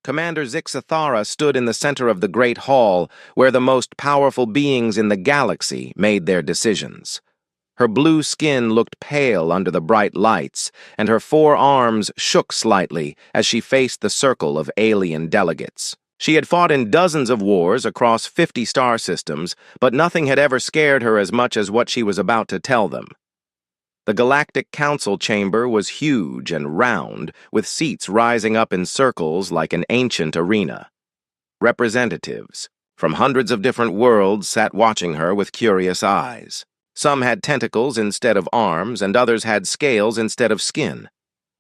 Commander Zixathara stood in the center of the Great Hall, where the most powerful beings in the galaxy made their decisions. Her blue skin looked pale under the bright lights, and her 4 arms shook slightly as she faced the circle of alien delegates. She had fought in dozens of wars across 50 star systems, but nothing had ever scared her as much as what she was about to tell them. The Galactic Council chamber was huge and round, with seats rising up in circles like an ancient arena. Representatives from hundreds of different worlds sat watching her with curious eyes. Some had tentacles instead of arms, and others had scales instead of skin.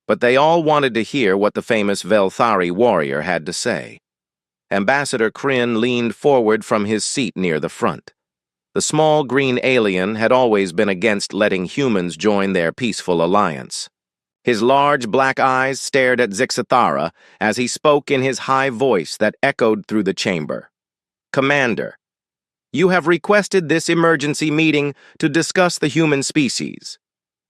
But they all wanted to hear what the famous Velthari warrior had to say. Ambassador Kryn leaned forward from his seat near the front. The small green alien had always been against letting humans join their peaceful alliance. His large black eyes stared at Zixathara as he spoke in his high voice that echoed through the chamber. "Commander, you have requested this emergency meeting to discuss the human species.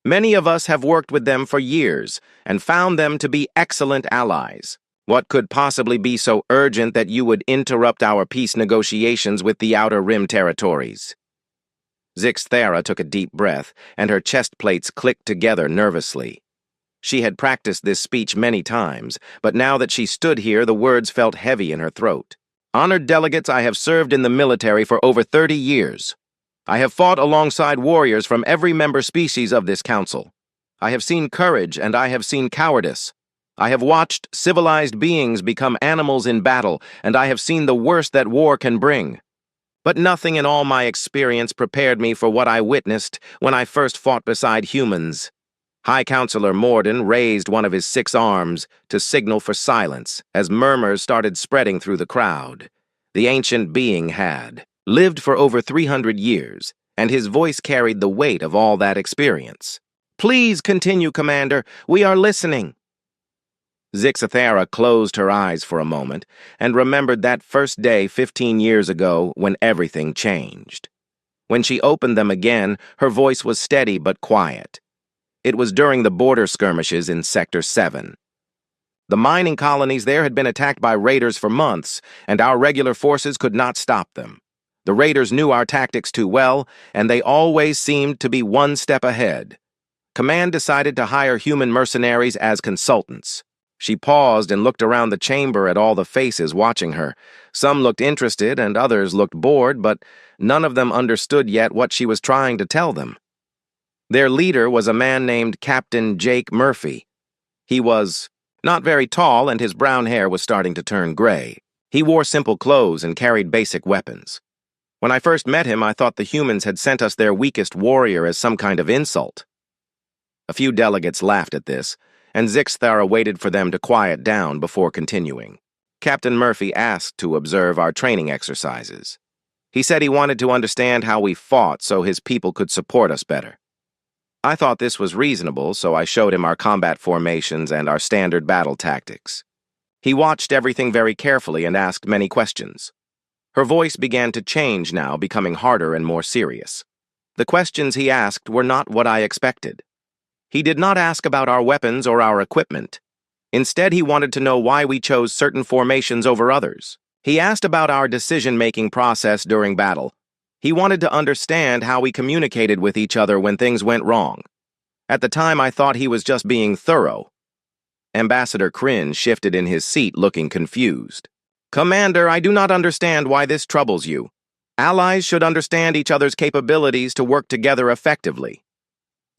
Many of us have worked with them for years and found them to be excellent allies. What could possibly be so urgent that you would interrupt our peace negotiations with the Outer Rim territories?" Zixathara took a deep breath, and her chest plates clicked together nervously. She had practiced this speech many times, but now that she stood here, the words felt heavy in her throat. "Honored delegates, I have served in the military for over 30 years. I have fought alongside warriors from every member species of this council. I have seen courage and I have seen cowardice. I have watched civilized beings become animals in battle, and I have seen the worst that war can bring. But nothing in all my experience prepared me for what I witnessed when I first fought beside humans." High Counselor Morden raised one of his 6 arms to signal for silence as murmurs started spreading through the crowd. The ancient being had lived for over 300 years, and his voice carried the weight of all that experience. "Please continue, Commander. We are listening." Zixathara closed her eyes for a moment and remembered that first day 15 years ago when everything changed. When she opened them again, her voice was steady but quiet. It was during the border skirmishes in Sector 7. The mining colonies there had been attacked by raiders for months, and our regular forces could not stop them. The raiders knew our tactics too well, and they always seemed to be one step ahead. Command decided to hire human mercenaries as consultants. She paused and looked around the chamber at all the faces watching her. Some looked interested and others looked bored, but none of them understood yet what she was trying to tell them. Their leader was a man named Captain Jake Murphy. He was not very tall, and his brown hair was starting to turn gray. He wore simple clothes and carried basic weapons. When I first met him, I thought the humans had sent us their weakest warrior as some kind of insult. A few delegates laughed at this, and Zixathara waited for them to quiet down before continuing. Captain Murphy asked to observe our training exercises. He said he wanted to understand how we fought so his people could support us better. I thought this was reasonable, so I showed him our combat formations and our standard battle tactics. He watched everything very carefully and asked many questions. Her voice began to change now, becoming harder and more serious. The questions he asked were not what I expected. He did not ask about our weapons or our equipment. Instead, he wanted to know why we chose certain formations over others. He asked about our decision-making process during battle. He wanted to understand how we communicated with each other when things went wrong. At the time, I thought he was just being thorough. Ambassador Kryn shifted in his seat, looking confused. "Commander, I do not understand why this troubles you. Allies should understand each other's capabilities to work together effectively."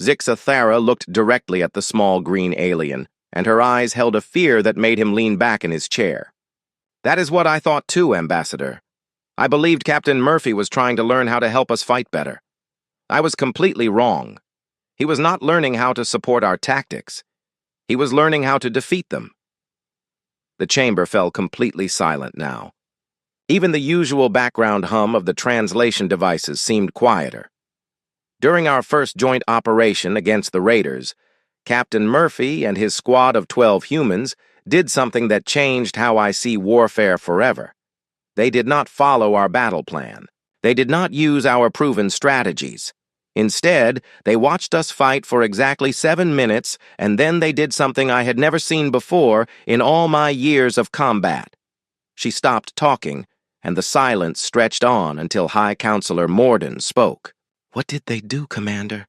Zixathara looked directly at the small green alien, and her eyes held a fear that made him lean back in his chair. "That is what I thought too, Ambassador. I believed Captain Murphy was trying to learn how to help us fight better. I was completely wrong. He was not learning how to support our tactics. He was learning how to defeat them." The chamber fell completely silent now. Even the usual background hum of the translation devices seemed quieter. During our first joint operation against the raiders, Captain Murphy and his squad of 12 humans did something that changed how I see warfare forever. They did not follow our battle plan. They did not use our proven strategies. Instead, they watched us fight for exactly 7 minutes, and then they did something I had never seen before in all my years of combat. She stopped talking, and the silence stretched on until High Counselor Morden spoke. "What did they do, Commander?"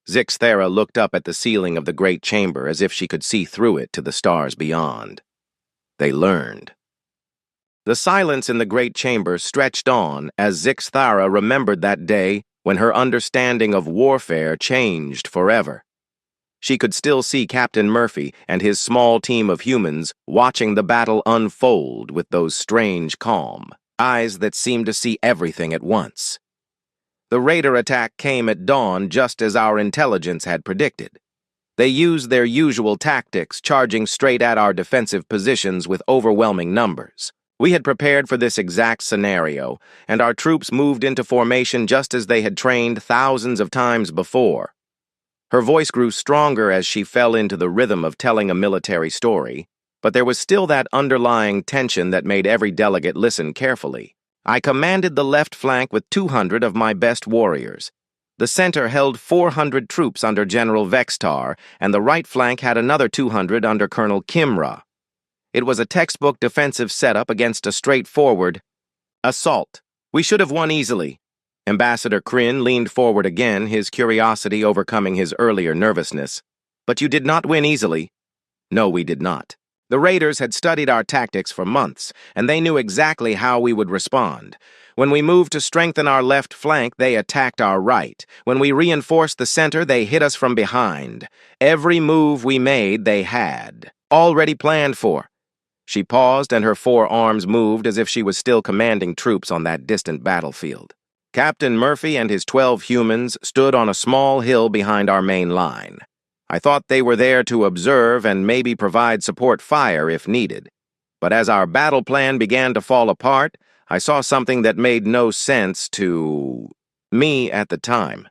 Zixthera looked up at the ceiling of the great chamber as if she could see through it to the stars beyond. They learned. The silence in the great chamber stretched on as Zixthara remembered that day when her understanding of warfare changed forever. She could still see Captain Murphy and his small team of humans watching the battle unfold with those strange, calm eyes that seemed to see everything at once. The raider attack came at dawn just as our intelligence had predicted. They used their usual tactics, charging straight at our defensive positions with overwhelming numbers. We had prepared for this exact scenario, and our troops moved into formation just as they had trained thousands of times before. Her voice grew stronger as she fell into the rhythm of telling a military story, but there was still that underlying tension that made every delegate listen carefully. I commanded the left flank with 200 of my best warriors. The center held 400 troops under General Vextar, and the right flank had another 200 under Colonel Kimra. It was a textbook defensive setup against a straightforward assault. We should have won easily. Ambassador Kryn leaned forward again, his curiosity overcoming his earlier nervousness. But you did not win easily. No, we did not. The raiders had studied our tactics for months, and they knew exactly how we would respond. When we moved to strengthen our left flank, they attacked our right. When we reinforced the center, they hit us from behind. Every move we made, they had already planned for. She paused, and her 4 arms moved as if she was still commanding troops on that distant battlefield. Captain Murphy and his 12 humans stood on a small hill behind our main line. I thought they were there to observe and maybe provide support fire if needed. But as our battle plan began to fall apart, I saw something that made no sense to me at the time.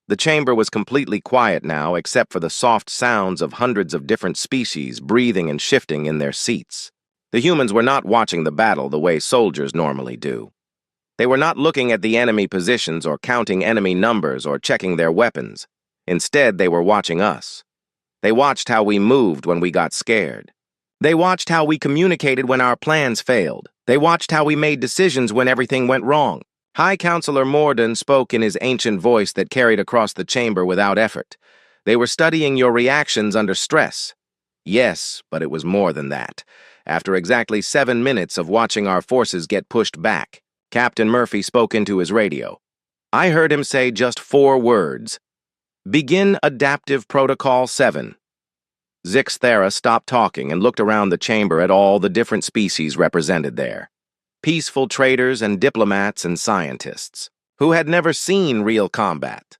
The chamber was completely quiet now, except for the soft sounds of hundreds of different species breathing and shifting in their seats. The humans were not watching the battle the way soldiers normally do. They were not looking at the enemy positions or counting enemy numbers or checking their weapons. Instead, they were watching us. They watched how we moved when we got scared. They watched how we communicated when our plans failed. They watched how we made decisions when everything went wrong. High Counselor Morden spoke in his ancient voice that carried across the chamber without effort. They were studying your reactions under stress. Yes, but it was more than that. After exactly 7 minutes of watching our forces get pushed back, Captain Murphy spoke into his radio. I heard him say just 4 words. "Begin Adaptive Protocol 7. Zixthera stopped talking and looked around the chamber at all the different species represented there. Peaceful traders and diplomats and scientists, who had never seen real combat.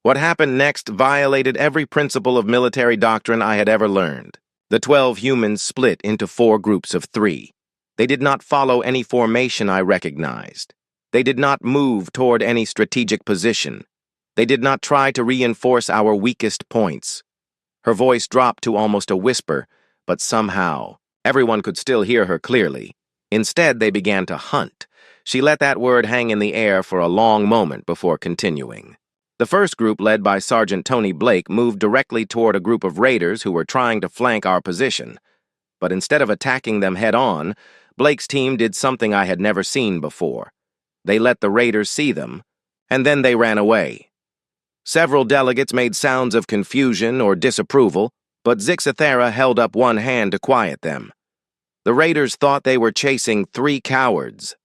What happened next violated every principle of military doctrine I had ever learned. The 12 humans split into 4 groups of 3. They did not follow any formation I recognized. They did not move toward any strategic position. They did not try to reinforce our weakest points. Her voice dropped to almost a whisper, but somehow, everyone could still hear her clearly. Instead, they began to hunt. She let that word hang in the air for a long moment before continuing. The first group, led by Sergeant Tony Blake, moved directly toward a group of raiders who were trying to flank our position. But instead of attacking them head-on, Blake's team did something I had never seen before. They let the raiders see them, and then they ran away. Several delegates made sounds of confusion or disapproval, but Zixthera held up one hand to quiet them. The raiders thought they were chasing 3 cowards.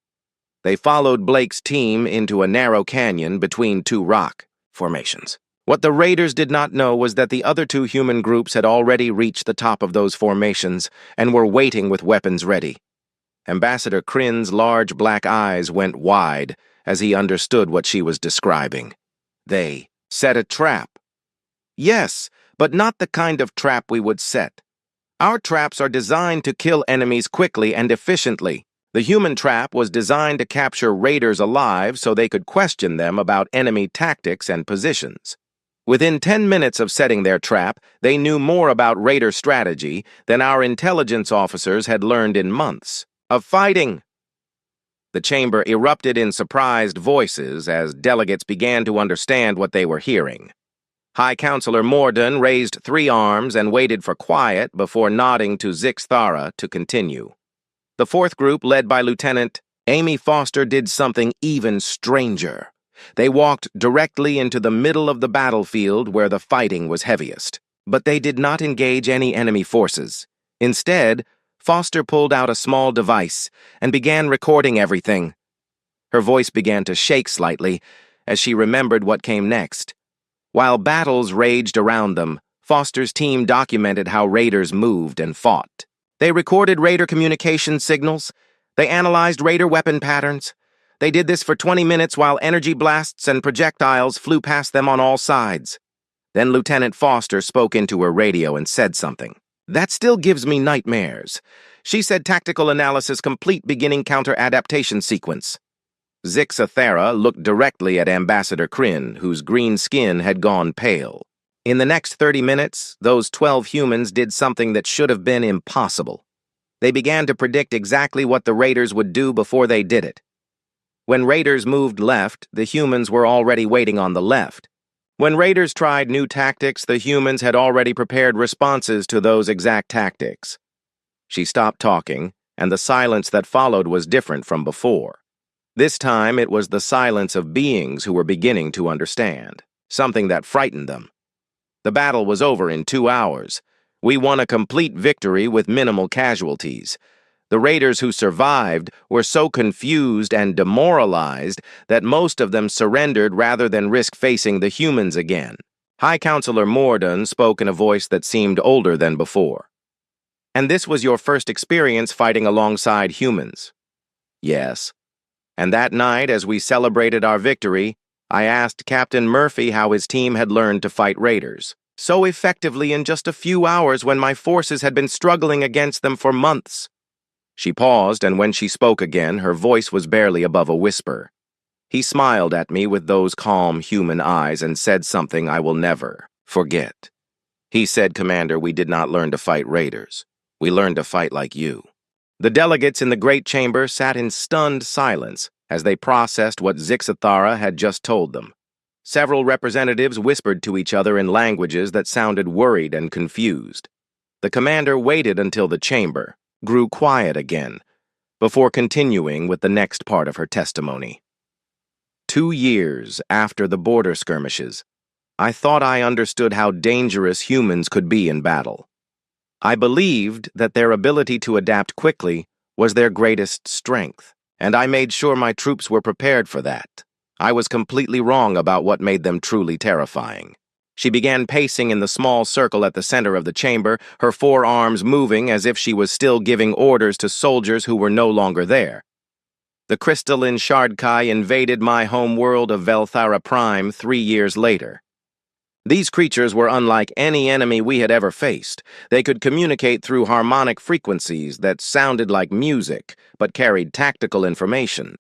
They followed Blake's team into a narrow canyon between 2 rock formations. What the raiders did not know was that the other 2 human groups had already reached the top of those formations and were waiting with weapons ready. Ambassador Kryn's large black eyes went wide as he understood what she was describing. They set a trap. Yes, but not the kind of trap we would set. Our traps are designed to kill enemies quickly and efficiently. The human trap was designed to capture raiders alive so they could question them about enemy tactics and positions. Within 10 minutes of setting their trap, they knew more about raider strategy than our intelligence officers had learned in months of fighting. The chamber erupted in surprised voices as delegates began to understand what they were hearing. High Counselor Morden raised 3 arms and waited for quiet before nodding to Zixthara to continue. The 4th group, led by Lieutenant Amy Foster, did something even stranger. They walked directly into the middle of the battlefield where the fighting was heaviest. But they did not engage any enemy forces. Instead, Foster pulled out a small device and began recording everything. Her voice began to shake slightly as she remembered what came next. While battles raged around them, Foster's team documented how raiders moved and fought. They recorded raider communication signals. They analyzed raider weapon patterns. They did this for 20 minutes while energy blasts and projectiles flew past them on all sides. Then Lieutenant Foster spoke into her radio and said something. "That still gives me nightmares." She said, "Tactical analysis complete, beginning counter-adaptation sequence." Zixthara looked directly at Ambassador Kryn, whose green skin had gone pale. In the next 30 minutes, those 12 humans did something that should have been impossible. They began to predict exactly what the raiders would do before they did it. When raiders moved left, the humans were already waiting on the left. When raiders tried new tactics, the humans had already prepared responses to those exact tactics. She stopped talking, and the silence that followed was different from before. This time, it was the silence of beings who were beginning to understand, something that frightened them. The battle was over in 2 hours. We won a complete victory with minimal casualties. The raiders who survived were so confused and demoralized that most of them surrendered rather than risk facing the humans again. High Counselor Morden spoke in a voice that seemed older than before. "And this was your first experience fighting alongside humans?" "Yes. And that night, as we celebrated our victory, I asked Captain Murphy how his team had learned to fight raiders so effectively in just a few hours when my forces had been struggling against them for months." She paused, and when she spoke again, her voice was barely above a whisper. He smiled at me with those calm human eyes and said something I will never forget. He said, "Commander, we did not learn to fight raiders. We learned to fight like you." The delegates in the great chamber sat in stunned silence as they processed what Zixthara had just told them. Several representatives whispered to each other in languages that sounded worried and confused. The commander waited until the chamber grew quiet again before continuing with the next part of her testimony. 2 years after the border skirmishes, I thought I understood how dangerous humans could be in battle. I believed that their ability to adapt quickly was their greatest strength, and I made sure my troops were prepared for that. I was completely wrong about what made them truly terrifying. She began pacing in the small circle at the center of the chamber, her 4 arms moving as if she was still giving orders to soldiers who were no longer there. The crystalline Shardkai invaded my home world of Velthara Prime 3 years later. These creatures were unlike any enemy we had ever faced. They could communicate through harmonic frequencies that sounded like music, but carried tactical information.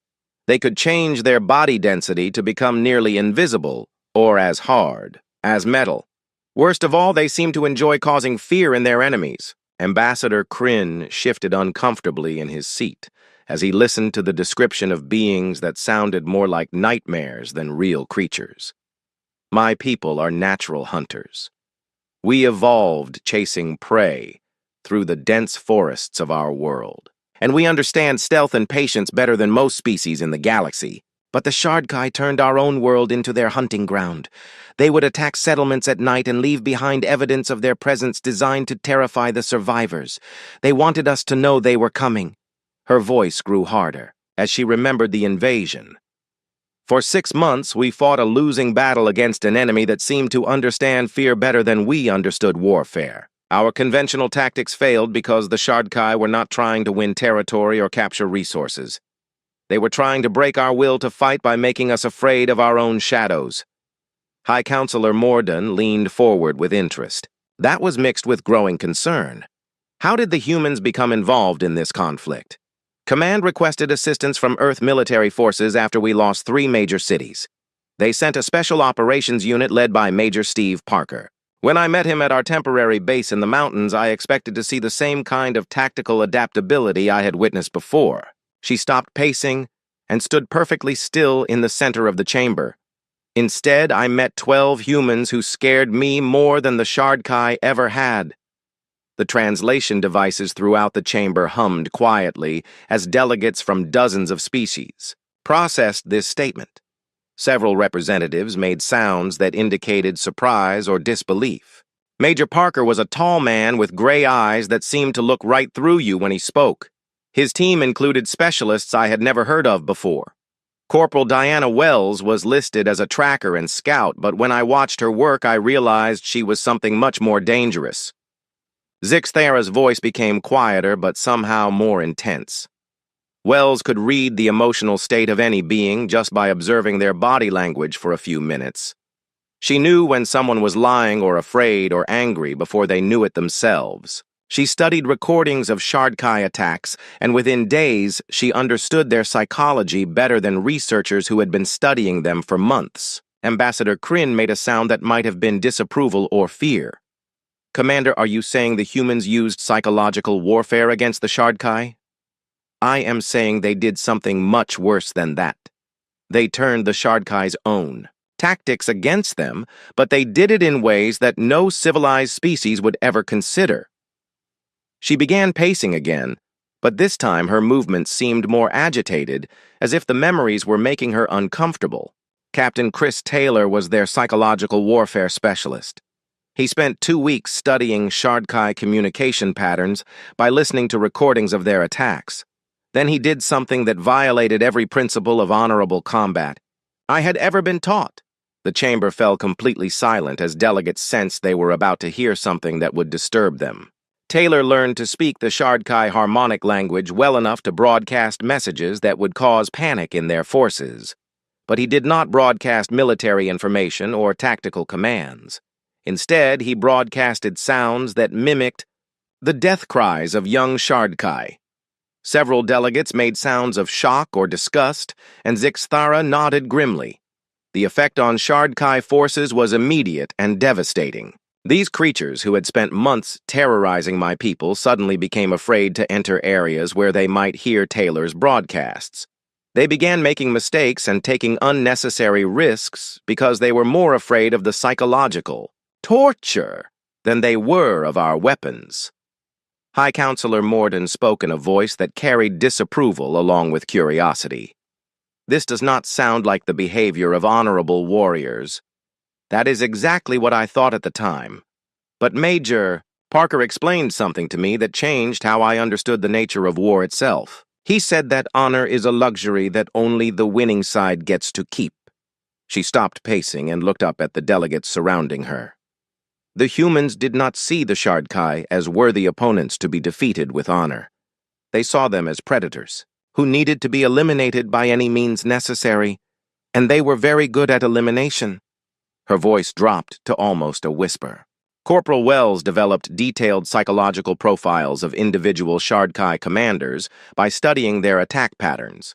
They could change their body density to become nearly invisible, or as hard as metal. Worst of all, they seemed to enjoy causing fear in their enemies. Ambassador Kryn shifted uncomfortably in his seat as he listened to the description of beings that sounded more like nightmares than real creatures. My people are natural hunters. We evolved chasing prey through the dense forests of our world, and we understand stealth and patience better than most species in the galaxy. But the Shardkai turned our own world into their hunting ground. They would attack settlements at night and leave behind evidence of their presence designed to terrify the survivors. They wanted us to know they were coming. Her voice grew harder as she remembered the invasion. For 6 months, we fought a losing battle against an enemy that seemed to understand fear better than we understood warfare. Our conventional tactics failed because the Shardkai were not trying to win territory or capture resources. They were trying to break our will to fight by making us afraid of our own shadows. High Counselor Morden leaned forward with interest. That was mixed with growing concern. How did the humans become involved in this conflict? Command requested assistance from Earth military forces after we lost 3 major cities. They sent a special operations unit led by Major Steve Parker. When I met him at our temporary base in the mountains, I expected to see the same kind of tactical adaptability I had witnessed before. She stopped pacing and stood perfectly still in the center of the chamber. Instead, I met 12 humans who scared me more than the Shardkai ever had. The translation devices throughout the chamber hummed quietly as delegates from dozens of species processed this statement. Several representatives made sounds that indicated surprise or disbelief. Major Parker was a tall man with gray eyes that seemed to look right through you when he spoke. His team included specialists I had never heard of before. Corporal Diana Wells was listed as a tracker and scout, but when I watched her work, I realized she was something much more dangerous. Zixthara's voice became quieter, but somehow more intense. Wells could read the emotional state of any being just by observing their body language for a few minutes. She knew when someone was lying or afraid or angry before they knew it themselves. She studied recordings of Shardkai attacks, and within days, she understood their psychology better than researchers who had been studying them for months. Ambassador Kryn made a sound that might have been disapproval or fear. Commander, are you saying the humans used psychological warfare against the Shardkai? I am saying they did something much worse than that. They turned the Shardkai's own tactics against them, but they did it in ways that no civilized species would ever consider. She began pacing again, but this time her movements seemed more agitated, as if the memories were making her uncomfortable. Captain Chris Taylor was their psychological warfare specialist. He spent 2 weeks studying Shardkai communication patterns by listening to recordings of their attacks. Then he did something that violated every principle of honorable combat I had ever been taught. The chamber fell completely silent as delegates sensed they were about to hear something that would disturb them. Taylor learned to speak the Shardkai harmonic language well enough to broadcast messages that would cause panic in their forces. But he did not broadcast military information or tactical commands. Instead, he broadcasted sounds that mimicked the death cries of young Shardkai. Several delegates made sounds of shock or disgust, and Zixthara nodded grimly. The effect on Shardkai forces was immediate and devastating. These creatures, who had spent months terrorizing my people, suddenly became afraid to enter areas where they might hear Taylor's broadcasts. They began making mistakes and taking unnecessary risks because they were more afraid of the psychological torture than they were of our weapons. High Counselor Morden spoke in a voice that carried disapproval along with curiosity. This does not sound like the behavior of honorable warriors. That is exactly what I thought at the time. But Major Parker explained something to me that changed how I understood the nature of war itself. He said that honor is a luxury that only the winning side gets to keep. She stopped pacing and looked up at the delegates surrounding her. The humans did not see the Shardkai as worthy opponents to be defeated with honor. They saw them as predators, who needed to be eliminated by any means necessary, and they were very good at elimination. Her voice dropped to almost a whisper. Corporal Wells developed detailed psychological profiles of individual Shardkai commanders by studying their attack patterns.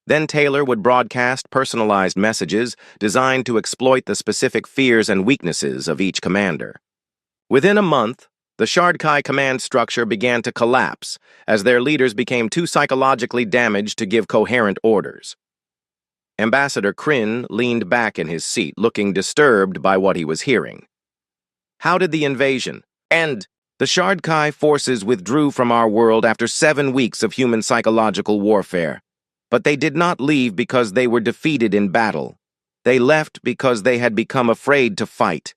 Then Taylor would broadcast personalized messages designed to exploit the specific fears and weaknesses of each commander. Within a month, the Shardkai command structure began to collapse as their leaders became too psychologically damaged to give coherent orders. Ambassador Kryn leaned back in his seat, looking disturbed by what he was hearing. How did the invasion end? The Shardkai forces withdrew from our world after 7 weeks of human psychological warfare. But they did not leave because they were defeated in battle. They left because they had become afraid to fight.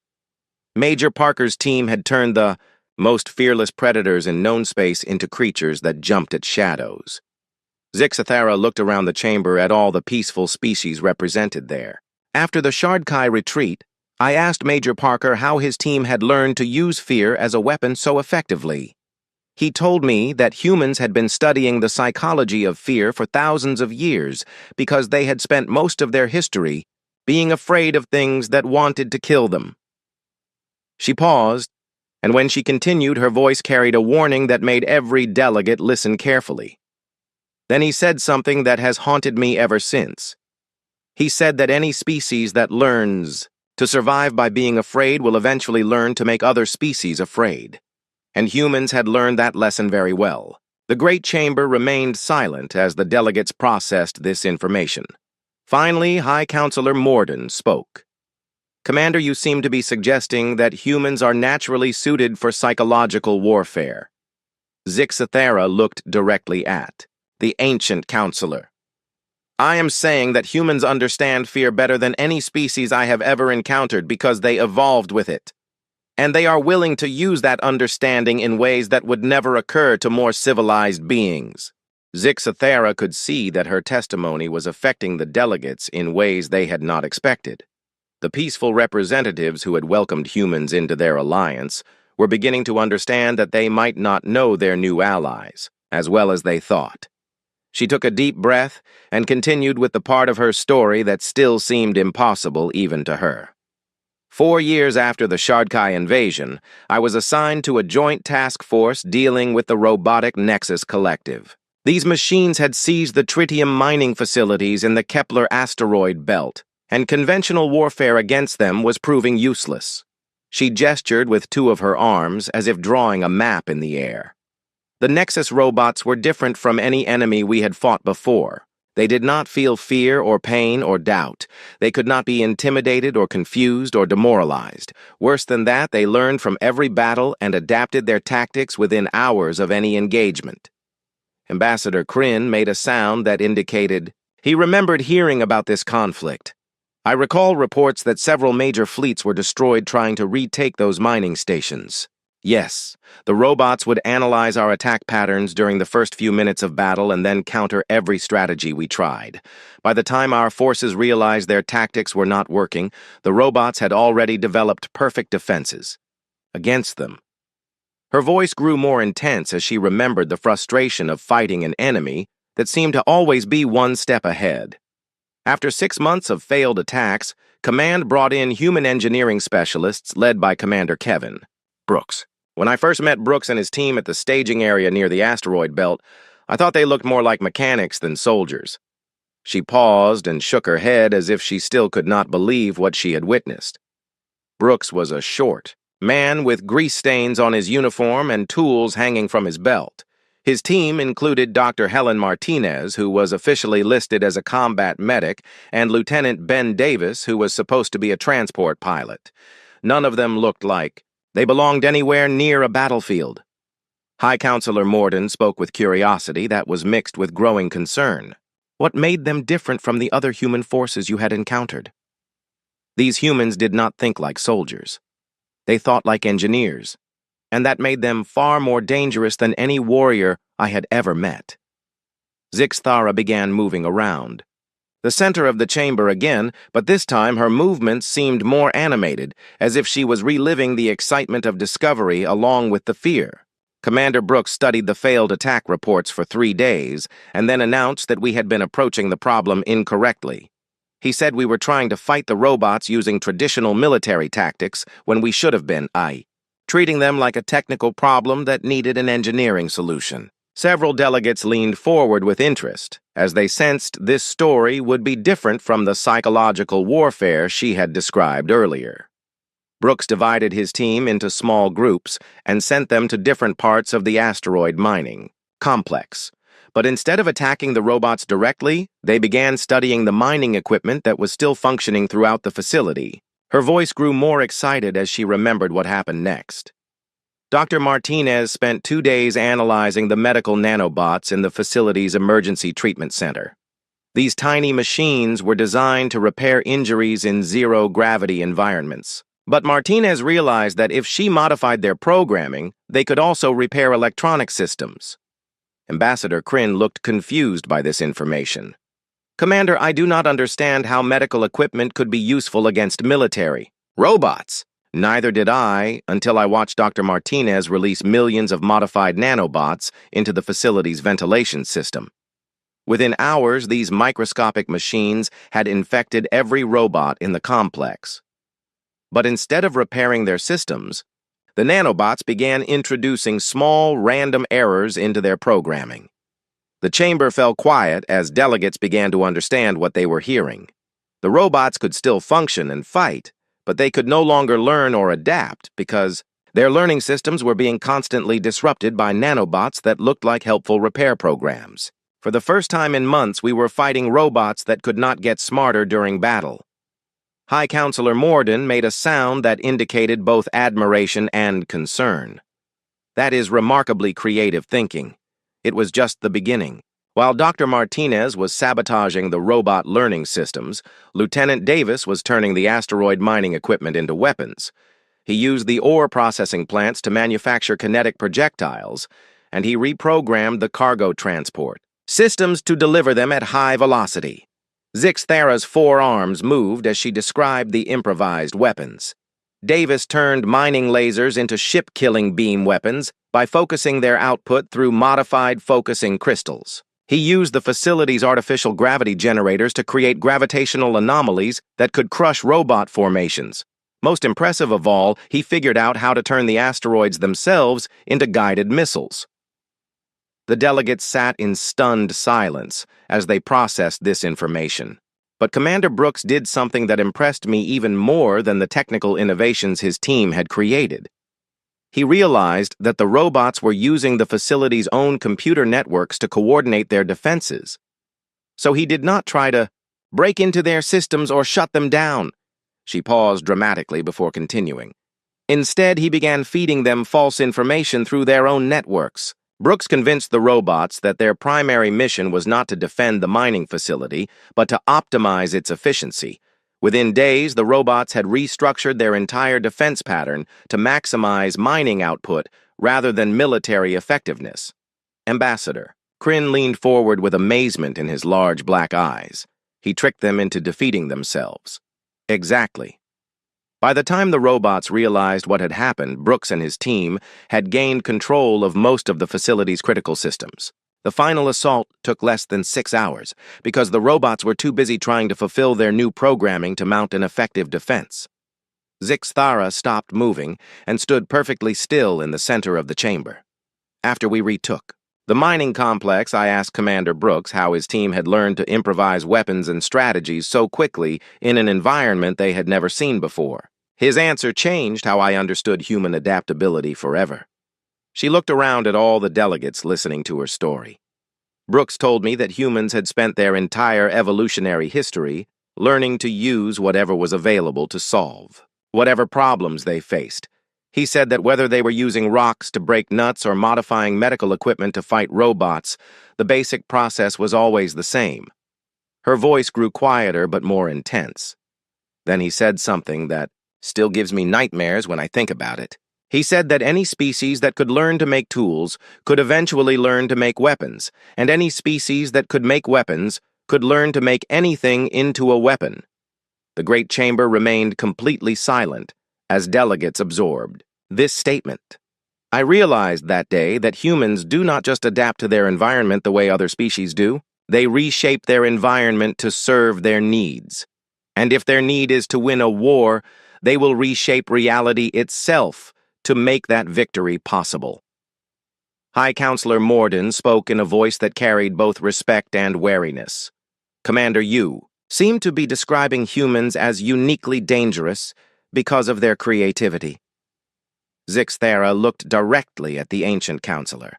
Major Parker's team had turned the most fearless predators in known space into creatures that jumped at shadows. Zixthara looked around the chamber at all the peaceful species represented there. After the Shardkai retreat, I asked Major Parker how his team had learned to use fear as a weapon so effectively. He told me that humans had been studying the psychology of fear for thousands of years because they had spent most of their history being afraid of things that wanted to kill them. She paused, and when she continued, her voice carried a warning that made every delegate listen carefully. Then he said something that has haunted me ever since. He said that any species that learns to survive by being afraid will eventually learn to make other species afraid. And humans had learned that lesson very well. The great chamber remained silent as the delegates processed this information. Finally, High Counselor Morden spoke. "Commander, you seem to be suggesting that humans are naturally suited for psychological warfare." Zixathera looked directly at the ancient counselor. "I am saying that humans understand fear better than any species I have ever encountered because they evolved with it. And they are willing to use that understanding in ways that would never occur to more civilized beings." Zixathera could see that her testimony was affecting the delegates in ways they had not expected. The peaceful representatives who had welcomed humans into their alliance were beginning to understand that they might not know their new allies as well as they thought. She took a deep breath and continued with the part of her story that still seemed impossible even to her. 4 years after the Shardkai invasion, I was assigned to a joint task force dealing with the Robotic Nexus Collective. These machines had seized the tritium mining facilities in the Kepler asteroid belt, and conventional warfare against them was proving useless. She gestured with 2 of her arms as if drawing a map in the air. The Nexus robots were different from any enemy we had fought before. They did not feel fear or pain or doubt. They could not be intimidated or confused or demoralized. Worse than that, they learned from every battle and adapted their tactics within hours of any engagement. Ambassador Kryn made a sound that indicated he remembered hearing about this conflict. "I recall reports that several major fleets were destroyed trying to retake those mining stations. Yes, the robots would analyze our attack patterns during the first few minutes of battle and then counter every strategy we tried. By the time our forces realized their tactics were not working, the robots had already developed perfect defenses against them." Her voice grew more intense as she remembered the frustration of fighting an enemy that seemed to always be one step ahead. After 6 months of failed attacks, Command brought in human engineering specialists led by Commander Kevin Brooks. When I first met Brooks and his team at the staging area near the asteroid belt, I thought they looked more like mechanics than soldiers. She paused and shook her head as if she still could not believe what she had witnessed. Brooks was a short man with grease stains on his uniform and tools hanging from his belt. His team included Dr. Helen Martinez, who was officially listed as a combat medic, and Lieutenant Ben Davis, who was supposed to be a transport pilot. None of them looked like they belonged anywhere near a battlefield. High Counselor Morden spoke with curiosity that was mixed with growing concern. What made them different from the other human forces you had encountered? These humans did not think like soldiers. They thought like engineers, and that made them far more dangerous than any warrior I had ever met. Zixathera began moving around. The center of the chamber again, but this time her movements seemed more animated, as if she was reliving the excitement of discovery along with the fear. Commander Brooks studied the failed attack reports for 3 days, and then announced that we had been approaching the problem incorrectly. He said we were trying to fight the robots using traditional military tactics when we should have been, treating them like a technical problem that needed an engineering solution. Several delegates leaned forward with interest, as they sensed this story would be different from the psychological warfare she had described earlier. Brooks divided his team into small groups and sent them to different parts of the asteroid mining complex. But instead of attacking the robots directly, they began studying the mining equipment that was still functioning throughout the facility. Her voice grew more excited as she remembered what happened next. Dr. Martinez spent 2 days analyzing the medical nanobots in the facility's emergency treatment center. These tiny machines were designed to repair injuries in zero-gravity environments. But Martinez realized that if she modified their programming, they could also repair electronic systems. Ambassador Kryn looked confused by this information. "Commander, I do not understand how medical equipment could be useful against military robots." Neither did I until I watched Dr. Martinez release millions of modified nanobots into the facility's ventilation system. Within hours, these microscopic machines had infected every robot in the complex. But instead of repairing their systems, the nanobots began introducing small, random errors into their programming. The chamber fell quiet as delegates began to understand what they were hearing. The robots could still function and fight, but they could no longer learn or adapt because Their learning systems were being constantly disrupted by nanobots that looked like helpful repair programs. For the first time in months, we were fighting robots that could not get smarter during battle. High Counselor Morden made a sound that indicated both admiration and concern. That is remarkably creative thinking. It was just the beginning. While Dr. Martinez was sabotaging the robot learning systems, Lieutenant Davis was turning the asteroid mining equipment into weapons. He used the ore processing plants to manufacture kinetic projectiles, and he reprogrammed the cargo transport systems to deliver them at high velocity. Zixthara's forearms moved as she described the improvised weapons. Davis turned mining lasers into ship-killing beam weapons by focusing their output through modified focusing crystals. He used the facility's artificial gravity generators to create gravitational anomalies that could crush robot formations. Most impressive of all, he figured out how to turn the asteroids themselves into guided missiles. The delegates sat in stunned silence as they processed this information. But Commander Brooks did something that impressed me even more than the technical innovations his team had created. He realized that the robots were using the facility's own computer networks to coordinate their defenses. So he did not try to break into their systems or shut them down. She paused dramatically before continuing. Instead, he began feeding them false information through their own networks. Brooks convinced the robots that their primary mission was not to defend the mining facility, but to optimize its efficiency. Within days, the robots had restructured their entire defense pattern to maximize mining output rather than military effectiveness. Ambassador. Kryn leaned forward with amazement in his large black eyes. He tricked them into defeating themselves. Exactly. By the time the robots realized what had happened, Brooks and his team had gained control of most of the facility's critical systems. The final assault took less than 6 hours because the robots were too busy trying to fulfill their new programming to mount an effective defense. Zixthara stopped moving and stood perfectly still in the center of the chamber. After we retook the mining complex, I asked Commander Brooks how his team had learned to improvise weapons and strategies so quickly in an environment they had never seen before. His answer changed how I understood human adaptability forever. She looked around at all the delegates listening to her story. Brooks told me that humans had spent their entire evolutionary history learning to use whatever was available to solve whatever problems they faced. He said that whether they were using rocks to break nuts or modifying medical equipment to fight robots, the basic process was always the same. Her voice grew quieter but more intense. Then he said something that still gives me nightmares when I think about it. He said that any species that could learn to make tools could eventually learn to make weapons, and any species that could make weapons could learn to make anything into a weapon. The great chamber remained completely silent as delegates absorbed this statement. I realized that day that humans do not just adapt to their environment the way other species do. They reshape their environment to serve their needs. And if their need is to win a war, they will reshape reality itself to make that victory possible. High Counselor Morden spoke in a voice that carried both respect and wariness. Commander Yu seemed to be describing humans as uniquely dangerous because of their creativity. Zixthara looked directly at the ancient counselor.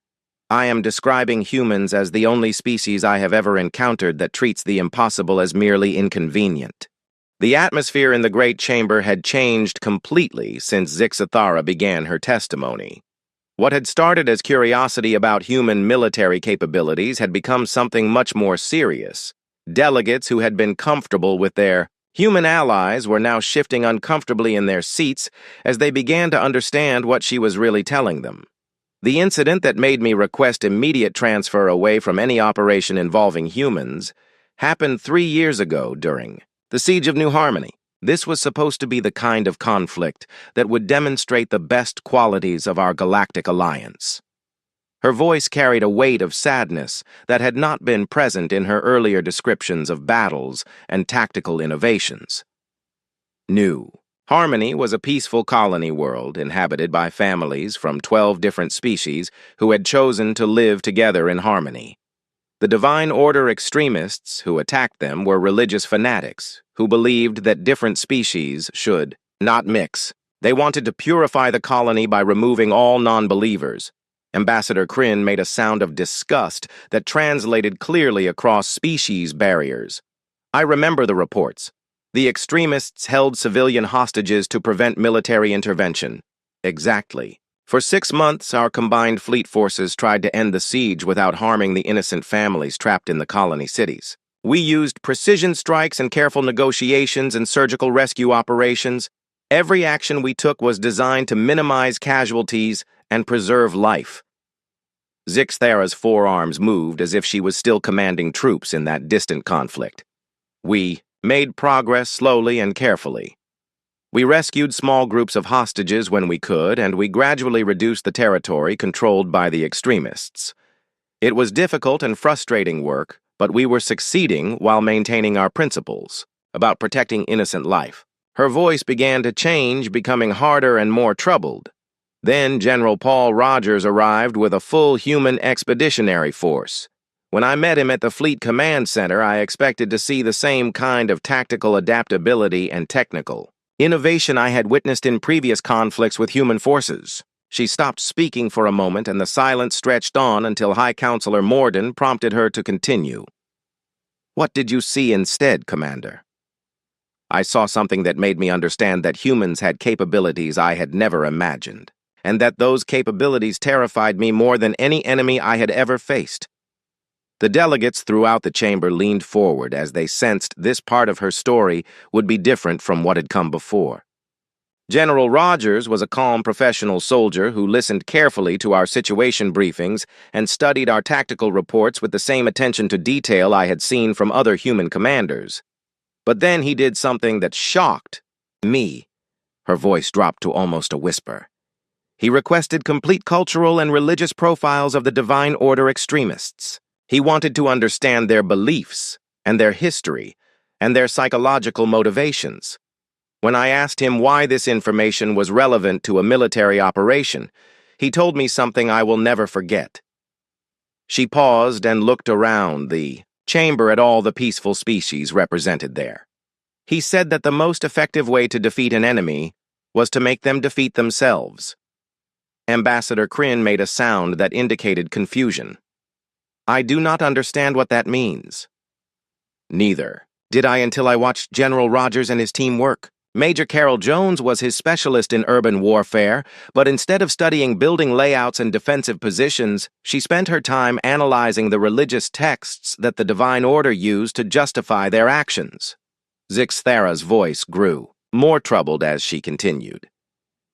I am describing humans as the only species I have ever encountered that treats the impossible as merely inconvenient. The atmosphere in the great chamber had changed completely since Zixthara began her testimony. What had started as curiosity about human military capabilities had become something much more serious. Delegates who had been comfortable with their human allies were now shifting uncomfortably in their seats as they began to understand what she was really telling them. The incident that made me request immediate transfer away from any operation involving humans happened 3 years ago during the Siege of New Harmony. This was supposed to be the kind of conflict that would demonstrate the best qualities of our galactic alliance. Her voice carried a weight of sadness that had not been present in her earlier descriptions of battles and tactical innovations. New Harmony was a peaceful colony world inhabited by families from 12 different species who had chosen to live together in harmony. The Divine Order extremists who attacked them were religious fanatics who believed that different species should not mix. They wanted to purify the colony by removing all non-believers. Ambassador Kryn made a sound of disgust that translated clearly across species barriers. I remember the reports. The extremists held civilian hostages to prevent military intervention. Exactly. For 6 months, our combined fleet forces tried to end the siege without harming the innocent families trapped in the colony cities. We used precision strikes and careful negotiations and surgical rescue operations. Every action we took was designed to minimize casualties and preserve life. Zixthara's forearms moved as if she was still commanding troops in that distant conflict. We made progress slowly and carefully. We rescued small groups of hostages when we could, and we gradually reduced the territory controlled by the extremists. It was difficult and frustrating work, but we were succeeding while maintaining our principles about protecting innocent life. Her voice began to change, becoming harder and more troubled. Then General Paul Rogers arrived with a full human expeditionary force. When I met him at the Fleet Command Center, I expected to see the same kind of tactical adaptability and technical innovation I had witnessed in previous conflicts with human forces. She stopped speaking for a moment, and the silence stretched on until High Counselor Morden prompted her to continue. "What did you see instead, Commander?" "I saw something that made me understand that humans had capabilities I had never imagined, and that those capabilities terrified me more than any enemy I had ever faced." The delegates throughout the chamber leaned forward as they sensed this part of her story would be different from what had come before. General Rogers was a calm professional soldier who listened carefully to our situation briefings and studied our tactical reports with the same attention to detail I had seen from other human commanders. But then he did something that shocked me. Her voice dropped to almost a whisper. He requested complete cultural and religious profiles of the Divine Order extremists. He wanted to understand their beliefs and their history and their psychological motivations. When I asked him why this information was relevant to a military operation, he told me something I will never forget. She paused and looked around the chamber at all the peaceful species represented there. He said that the most effective way to defeat an enemy was to make them defeat themselves. Ambassador Kryn made a sound that indicated confusion. "I do not understand what that means." Neither did I until I watched General Rogers and his team work. Major Carol Jones was his specialist in urban warfare, but instead of studying building layouts and defensive positions, she spent her time analyzing the religious texts that the Divine Order used to justify their actions. Zixthara's voice grew, more troubled as she continued.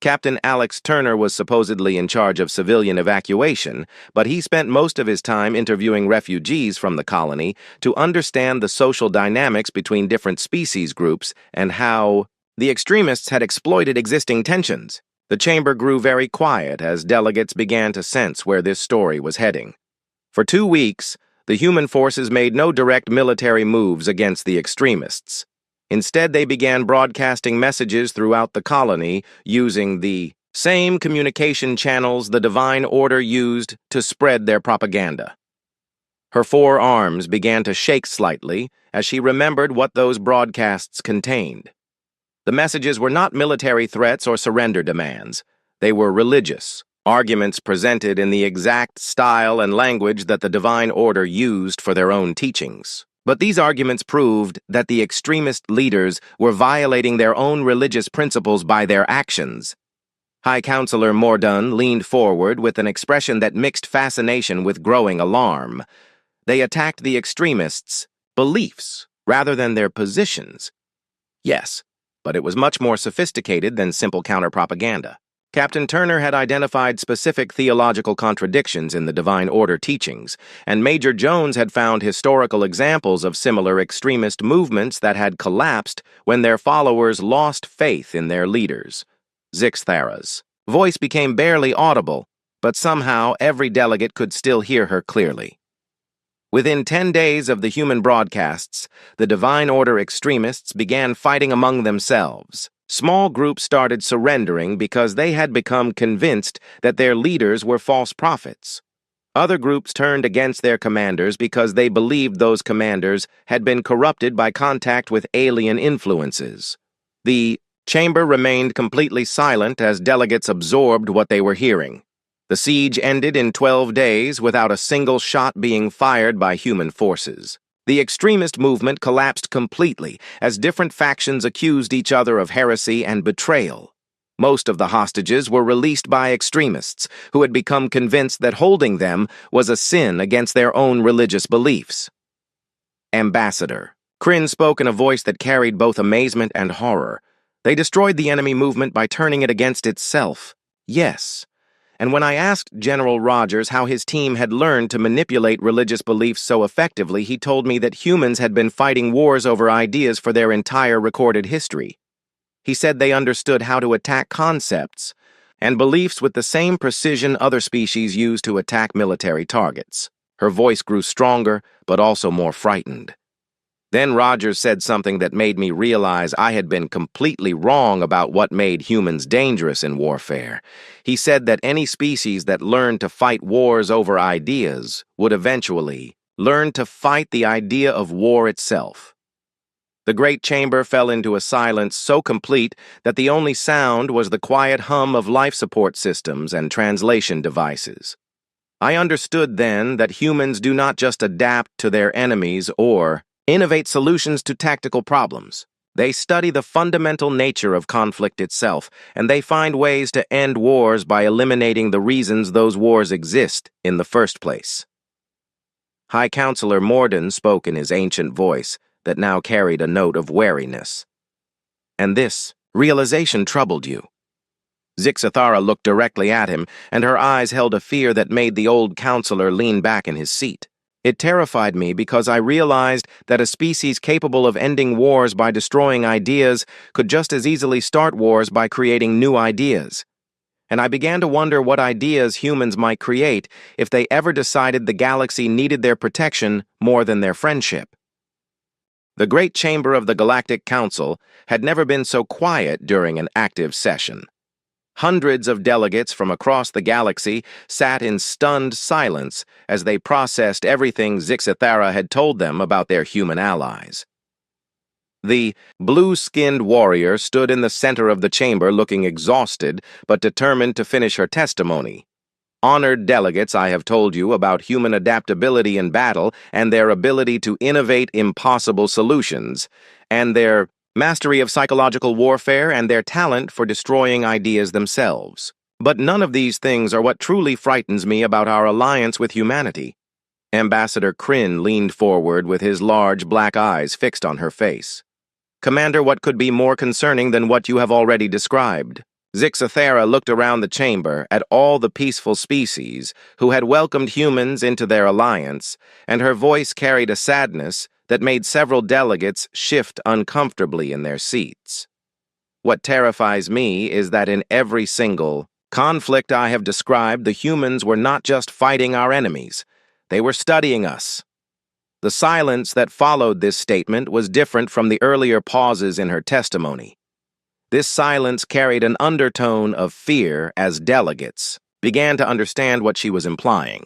Captain Alex Turner was supposedly in charge of civilian evacuation, but he spent most of his time interviewing refugees from the colony to understand the social dynamics between different species groups and how the extremists had exploited existing tensions. The chamber grew very quiet as delegates began to sense where this story was heading. For 2 weeks, the human forces made no direct military moves against the extremists. Instead, they began broadcasting messages throughout the colony using the same communication channels the Divine Order used to spread their propaganda. Her 4 arms began to shake slightly as she remembered what those broadcasts contained. The messages were not military threats or surrender demands. They were religious, arguments presented in the exact style and language that the Divine Order used for their own teachings. But these arguments proved that the extremist leaders were violating their own religious principles by their actions. High Counselor Morden leaned forward with an expression that mixed fascination with growing alarm. They attacked the extremists' beliefs rather than their positions. Yes, but it was much more sophisticated than simple counter-propaganda. Captain Turner had identified specific theological contradictions in the Divine Order teachings, and Major Jones had found historical examples of similar extremist movements that had collapsed when their followers lost faith in their leaders. Zixthara's voice became barely audible, but somehow every delegate could still hear her clearly. Within 10 days of the human broadcasts, the Divine Order extremists began fighting among themselves. Small groups started surrendering because they had become convinced that their leaders were false prophets. Other groups turned against their commanders because they believed those commanders had been corrupted by contact with alien influences. The chamber remained completely silent as delegates absorbed what they were hearing. The siege ended in 12 days without a single shot being fired by human forces. The extremist movement collapsed completely as different factions accused each other of heresy and betrayal. Most of the hostages were released by extremists who had become convinced that holding them was a sin against their own religious beliefs. Ambassador. Kryn spoke in a voice that carried both amazement and horror. They destroyed the enemy movement by turning it against itself. Yes. And when I asked General Rogers how his team had learned to manipulate religious beliefs so effectively, he told me that humans had been fighting wars over ideas for their entire recorded history. He said they understood how to attack concepts and beliefs with the same precision other species use to attack military targets. Her voice grew stronger, but also more frightened. Then Rogers said something that made me realize I had been completely wrong about what made humans dangerous in warfare. He said that any species that learned to fight wars over ideas would eventually learn to fight the idea of war itself. The great chamber fell into a silence so complete that the only sound was the quiet hum of life support systems and translation devices. I understood then that humans do not just adapt to their enemies or innovate solutions to tactical problems. They study the fundamental nature of conflict itself, and they find ways to end wars by eliminating the reasons those wars exist in the first place. High Counselor Morden spoke in his ancient voice that now carried a note of wariness. And this realization troubled you. Zixathara looked directly at him, and her eyes held a fear that made the old counselor lean back in his seat. It terrified me because I realized that a species capable of ending wars by destroying ideas could just as easily start wars by creating new ideas. And I began to wonder what ideas humans might create if they ever decided the galaxy needed their protection more than their friendship. The great chamber of the Galactic Council had never been so quiet during an active session. Hundreds of delegates from across the galaxy sat in stunned silence as they processed everything Zixathara had told them about their human allies. The blue-skinned warrior stood in the center of the chamber looking exhausted but determined to finish her testimony. Honored delegates, I have told you about human adaptability in battle and their ability to innovate impossible solutions, and their mastery of psychological warfare and their talent for destroying ideas themselves. But none of these things are what truly frightens me about our alliance with humanity. Ambassador Kryn leaned forward with his large black eyes fixed on her face. Commander, what could be more concerning than what you have already described? Zixathara looked around the chamber at all the peaceful species who had welcomed humans into their alliance, and her voice carried a sadness that made several delegates shift uncomfortably in their seats. What terrifies me is that in every single conflict I have described, the humans were not just fighting our enemies, they were studying us. The silence that followed this statement was different from the earlier pauses in her testimony. This silence carried an undertone of fear as delegates began to understand what she was implying.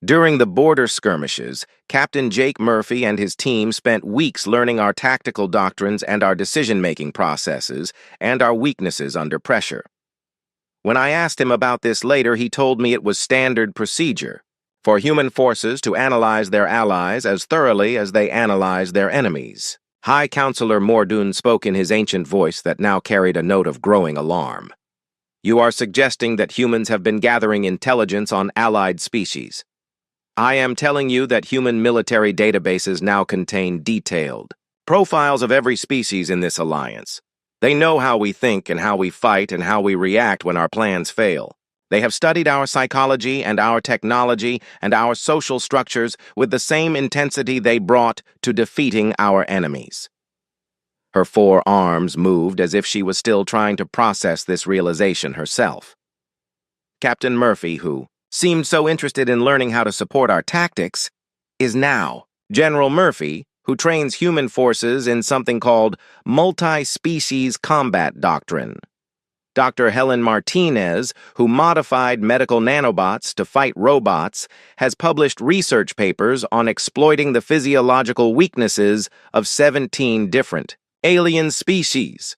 During the border skirmishes, Captain Jake Murphy and his team spent weeks learning our tactical doctrines and our decision-making processes and our weaknesses under pressure. When I asked him about this later, he told me it was standard procedure for human forces to analyze their allies as thoroughly as they analyze their enemies. High Counselor Morden spoke in his ancient voice that now carried a note of growing alarm. You are suggesting that humans have been gathering intelligence on allied species. I am telling you that human military databases now contain detailed profiles of every species in this alliance. They know how we think and how we fight and how we react when our plans fail. They have studied our psychology and our technology and our social structures with the same intensity they brought to defeating our enemies. Her 4 arms moved as if she was still trying to process this realization herself. Captain Murphy, who seemed so interested in learning how to support our tactics, is now General Murphy, who trains human forces in something called multi-species combat doctrine. Dr. Helen Martinez, who modified medical nanobots to fight robots, has published research papers on exploiting the physiological weaknesses of 17 different alien species.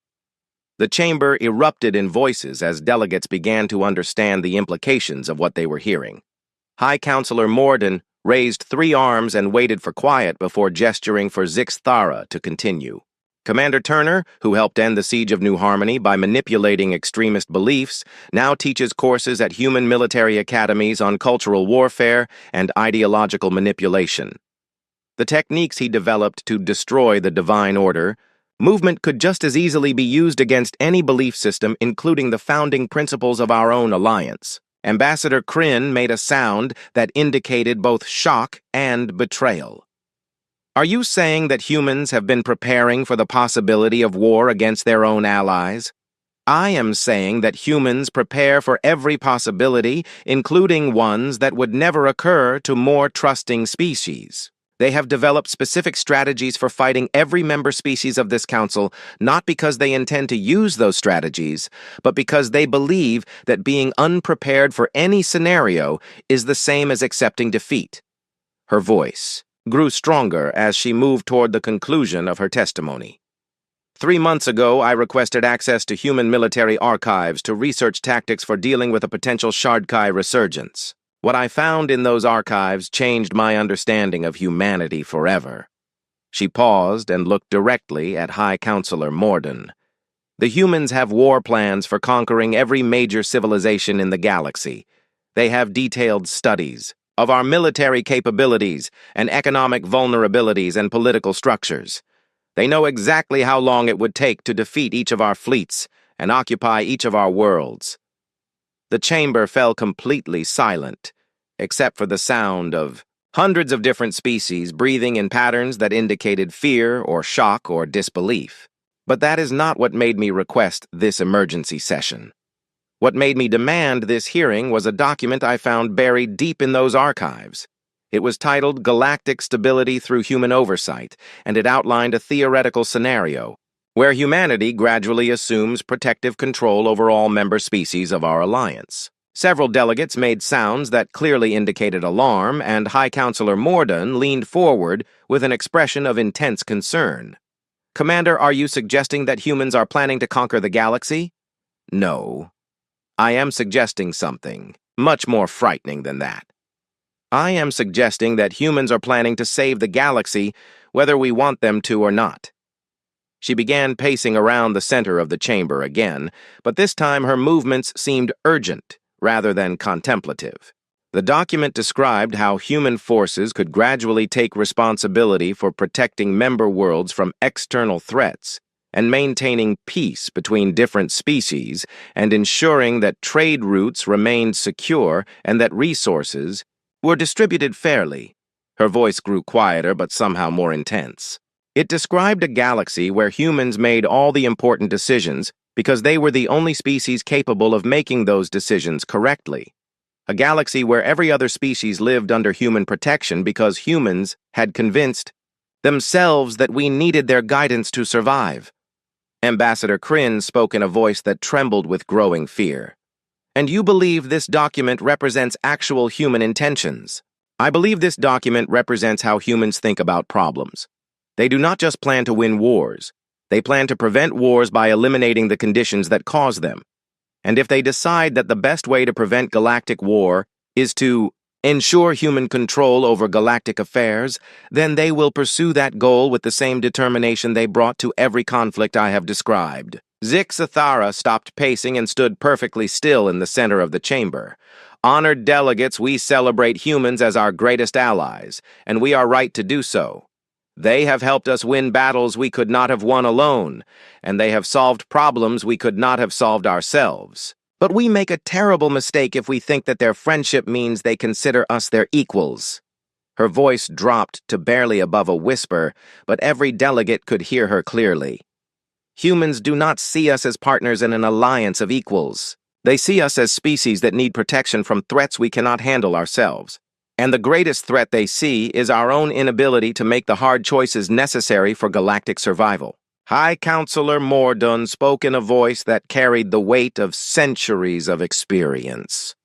The chamber erupted in voices as delegates began to understand the implications of what they were hearing. High Counselor Morden raised 3 arms and waited for quiet before gesturing for Zixthara to continue. Commander Turner, who helped end the Siege of New Harmony by manipulating extremist beliefs, now teaches courses at human military academies on cultural warfare and ideological manipulation. The techniques he developed to destroy the divine order movement could just as easily be used against any belief system, including the founding principles of our own alliance. Ambassador Kryn made a sound that indicated both shock and betrayal. Are you saying that humans have been preparing for the possibility of war against their own allies? I am saying that humans prepare for every possibility, including ones that would never occur to more trusting species. They have developed specific strategies for fighting every member species of this council, not because they intend to use those strategies, but because they believe that being unprepared for any scenario is the same as accepting defeat. Her voice grew stronger as she moved toward the conclusion of her testimony. 3 months ago, I requested access to human military archives to research tactics for dealing with a potential Shardkai resurgence. What I found in those archives changed my understanding of humanity forever. She paused and looked directly at High Counselor Morden. The humans have war plans for conquering every major civilization in the galaxy. They have detailed studies of our military capabilities and economic vulnerabilities and political structures. They know exactly how long it would take to defeat each of our fleets and occupy each of our worlds. The chamber fell completely silent, except for the sound of hundreds of different species breathing in patterns that indicated fear or shock or disbelief. But that is not what made me request this emergency session. What made me demand this hearing was a document I found buried deep in those archives. It was titled Galactic Stability Through Human Oversight, and it outlined a theoretical scenario where humanity gradually assumes protective control over all member species of our alliance. Several delegates made sounds that clearly indicated alarm, and High Counselor Morden leaned forward with an expression of intense concern. Commander, are you suggesting that humans are planning to conquer the galaxy? No. I am suggesting something much more frightening than that. I am suggesting that humans are planning to save the galaxy, whether we want them to or not. She began pacing around the center of the chamber again, but this time her movements seemed urgent rather than contemplative. The document described how human forces could gradually take responsibility for protecting member worlds from external threats and maintaining peace between different species and ensuring that trade routes remained secure and that resources were distributed fairly. Her voice grew quieter but somehow more intense. It described a galaxy where humans made all the important decisions because they were the only species capable of making those decisions correctly. A galaxy where every other species lived under human protection because humans had convinced themselves that we needed their guidance to survive. Ambassador Kryn spoke in a voice that trembled with growing fear. And you believe this document represents actual human intentions? I believe this document represents how humans think about problems. They do not just plan to win wars. They plan to prevent wars by eliminating the conditions that cause them. And if they decide that the best way to prevent galactic war is to ensure human control over galactic affairs, then they will pursue that goal with the same determination they brought to every conflict I have described. Zixthara stopped pacing and stood perfectly still in the center of the chamber. Honored delegates, we celebrate humans as our greatest allies, and we are right to do so. They have helped us win battles we could not have won alone, and they have solved problems we could not have solved ourselves. But we make a terrible mistake if we think that their friendship means they consider us their equals. Her voice dropped to barely above a whisper, but every delegate could hear her clearly. Humans do not see us as partners in an alliance of equals. They see us as species that need protection from threats we cannot handle ourselves. And the greatest threat they see is our own inability to make the hard choices necessary for galactic survival. High Counselor Morden spoke in a voice that carried the weight of centuries of experience.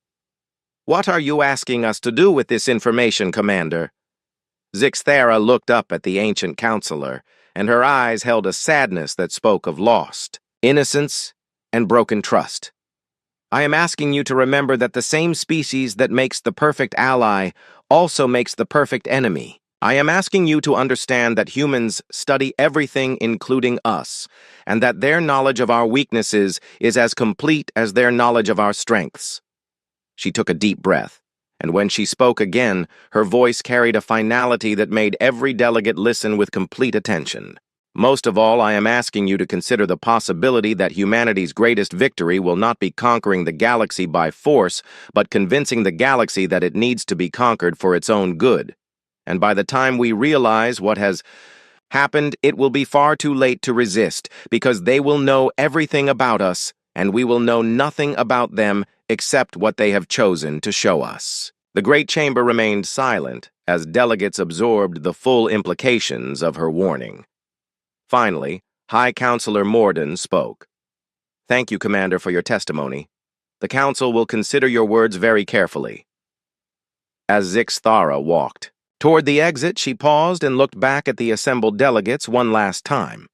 What are you asking us to do with this information, Commander? Zixthara looked up at the ancient counselor, and her eyes held a sadness that spoke of lost innocence, and broken trust. I am asking you to remember that the same species that makes the perfect ally also makes the perfect enemy. I am asking you to understand that humans study everything including us, and that their knowledge of our weaknesses is as complete as their knowledge of our strengths. She took a deep breath, and when she spoke again, her voice carried a finality that made every delegate listen with complete attention. Most of all, I am asking you to consider the possibility that humanity's greatest victory will not be conquering the galaxy by force, but convincing the galaxy that it needs to be conquered for its own good. And by the time we realize what has happened, it will be far too late to resist, because they will know everything about us, and we will know nothing about them except what they have chosen to show us. The great chamber remained silent as delegates absorbed the full implications of her warning. Finally, High Counselor Morden spoke. "Thank you, Commander, for your testimony. The Council will consider your words very carefully." As Zixthara walked toward the exit, she paused and looked back at the assembled delegates one last time.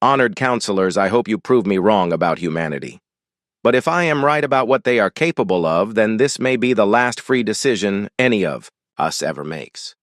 "Honored counselors, I hope you prove me wrong about humanity. But if I am right about what they are capable of, then this may be the last free decision any of us ever makes."